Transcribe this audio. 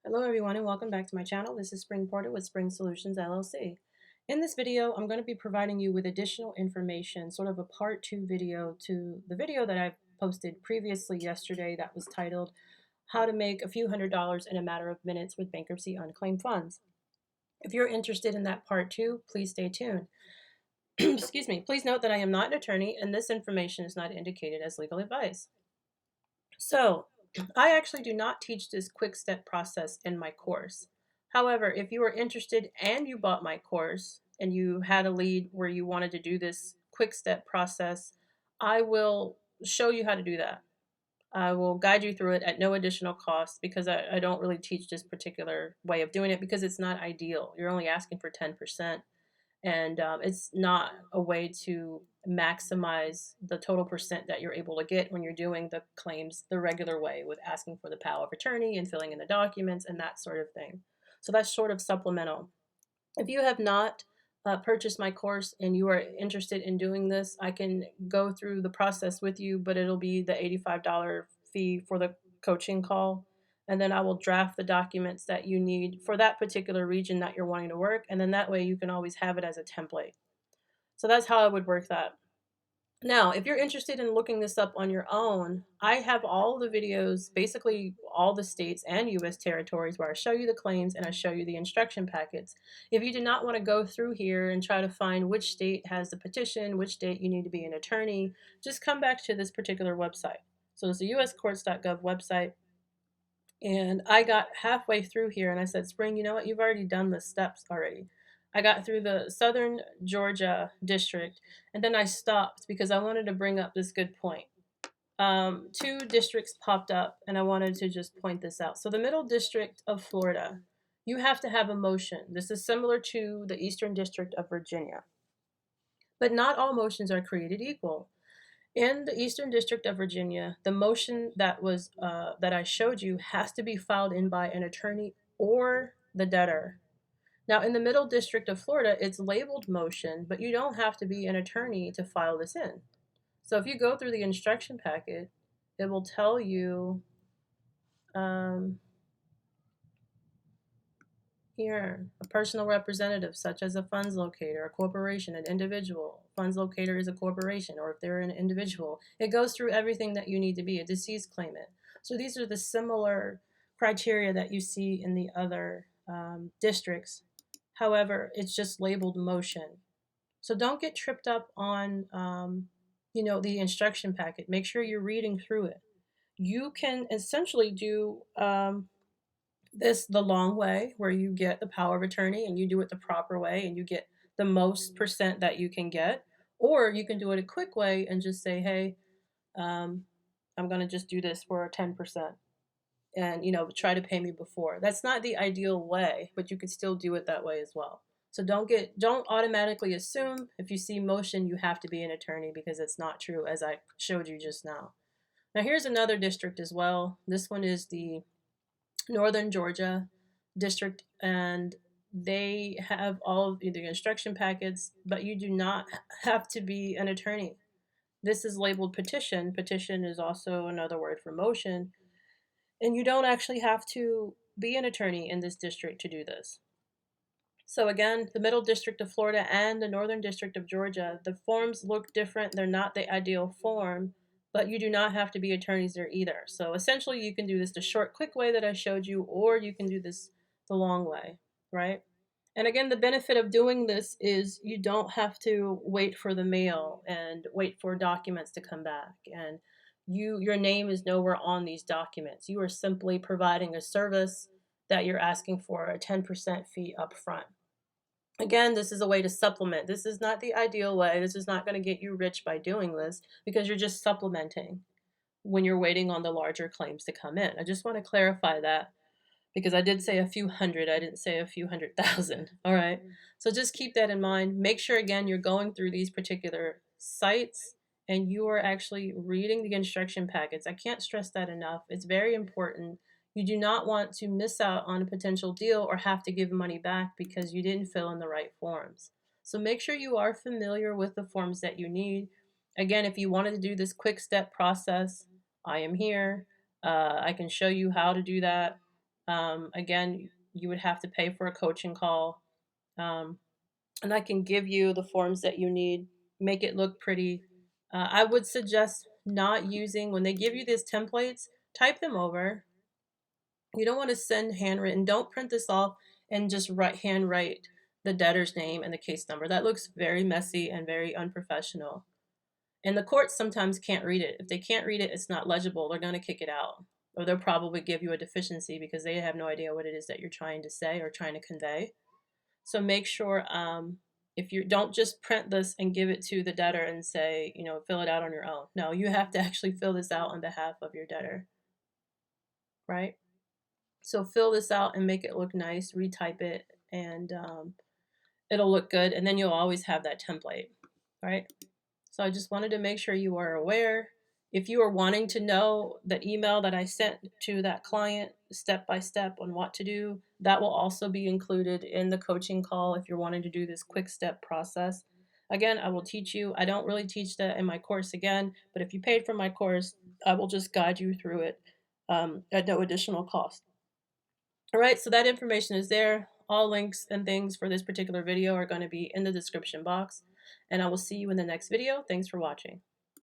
Hello everyone and welcome back to my channel. This is Spring Porter with Spring Solutions LLC. In this video, I'm going to be providing you with additional information, sort of a part 2 video to the video that I posted previously yesterday that was titled How to Make a Few $100s in a Matter of Minutes with Bankruptcy Unclaimed Funds. If you're interested in that part 2, please stay tuned. Excuse me. Please note that I am not an attorney and this information is not indicated as legal advice. So, I actually do not teach this quick step process in my course. However, if you are interested and you bought my course and you had a lead where you wanted to do this quick step process, I will show you how to do that. I will guide you through it at no additional cost because I don't really teach this particular way of doing it because it's not ideal. You're only asking for 10%. And it's not a way to maximize the total percent that you're able to get when you're doing the claims the regular way with asking for the power of attorney and filling in the documents and that sort of thing. So that's sort of supplemental. If you have not purchased my course and you are interested in doing this, I can go through the process with you, but it'll be the $85 fee for the coaching call. And then I will draft the documents that you need for that particular region that you're wanting to work. And then that way you can always have it as a template. So that's how I would work that. Now, if you're interested in looking this up on your own, I have all the videos, basically all the states and U.S. territories where I show you the claims and I show you the instruction packets. If you do not want to go through here and try to find which state has the petition, which state you need to be an attorney, just come back to this particular website. So it's the uscourts.gov website. And I got halfway through here and I said, Spring, you know what? You've already done the steps already. I got through the Southern Georgia district and then I stopped because I wanted to bring up this good point. Two districts popped up and I wanted to just point this out. So the Middle District of Florida, you have to have a motion. This is similar to the Eastern District of Virginia. But not all motions are created equal. In the Eastern District of Virginia, the motion that I showed you has to be filed in by an attorney or the debtor. Now, in the Middle District of Florida, it's labeled motion, but you don't have to be an attorney to file this in. So if you go through the instruction packet, it will tell you here, a personal representative, such as a funds locator, a corporation, an individual. Funds locator is a corporation, or if they're an individual. It goes through everything that you need to be, a deceased claimant. So these are the similar criteria that you see in the other districts. However, it's just labeled motion. So don't get tripped up on, the instruction packet. Make sure you're reading through it. You can essentially do this the long way where you get the power of attorney and you do it the proper way and you get the most percent that you can get, or you can do it a quick way and just say, hey, I'm going to just do this for 10% and try to pay me before. That's not the ideal way, but you could still do it that way as well. So don't automatically assume if you see motion you have to be an attorney, because it's not true, as I showed you just now. Now here's another district as well. This one is the Northern Georgia district, and they have all of the instruction packets, but you do not have to be an attorney. This is labeled petition. Petition is also another word for motion, and you don't actually have to be an attorney in this district to do this. So again, the Middle District of Florida and the Northern District of Georgia, the forms look different. They're not the ideal form, but you do not have to be attorneys there either. So essentially you can do this the short, quick way that I showed you, or you can do this the long way, right? And again, the benefit of doing this is you don't have to wait for the mail and wait for documents to come back. And your name is nowhere on these documents. You are simply providing a service that you're asking for a 10% fee up front. Again, this is a way to supplement. This is not the ideal way. This is not going to get you rich by doing this, because you're just supplementing when you're waiting on the larger claims to come in. I just want to clarify that, because I did say a few hundred. I didn't say a few 100,000. All right. So just keep that in mind. Make sure, again, you're going through these particular sites and you are actually reading the instruction packets. I can't stress that enough. It's very important. You do not want to miss out on a potential deal or have to give money back because you didn't fill in the right forms. So make sure you are familiar with the forms that you need. Again, if you wanted to do this quick step process, I am here. I can show you how to do that. Again, you would have to pay for a coaching call. Um, and I can give you the forms that you need, make it look pretty. I would suggest not using, when they give you these templates, type them over. You don't want to send handwritten. Don't print this off and just handwrite the debtor's name and the case number. That looks very messy and very unprofessional. And the courts sometimes can't read it. If they can't read it, it's not legible. They're going to kick it out. Or they'll probably give you a deficiency because they have no idea what it is that you're trying to say or trying to convey. So make sure, if you don't just print this and give it to the debtor and say, fill it out on your own. No, you have to actually fill this out on behalf of your debtor, right? So fill this out and make it look nice, retype it, and it'll look good. And then you'll always have that template, right? So I just wanted to make sure you are aware. If you are wanting to know the email that I sent to that client step by step on what to do, that will also be included in the coaching call if you're wanting to do this quick step process. Again, I will teach you. I don't really teach that in my course again, but if you paid for my course, I will just guide you through it at no additional cost. All right, so that information is there. All links and things for this particular video are going to be in the description box, and I will see you in the next video. Thanks for watching.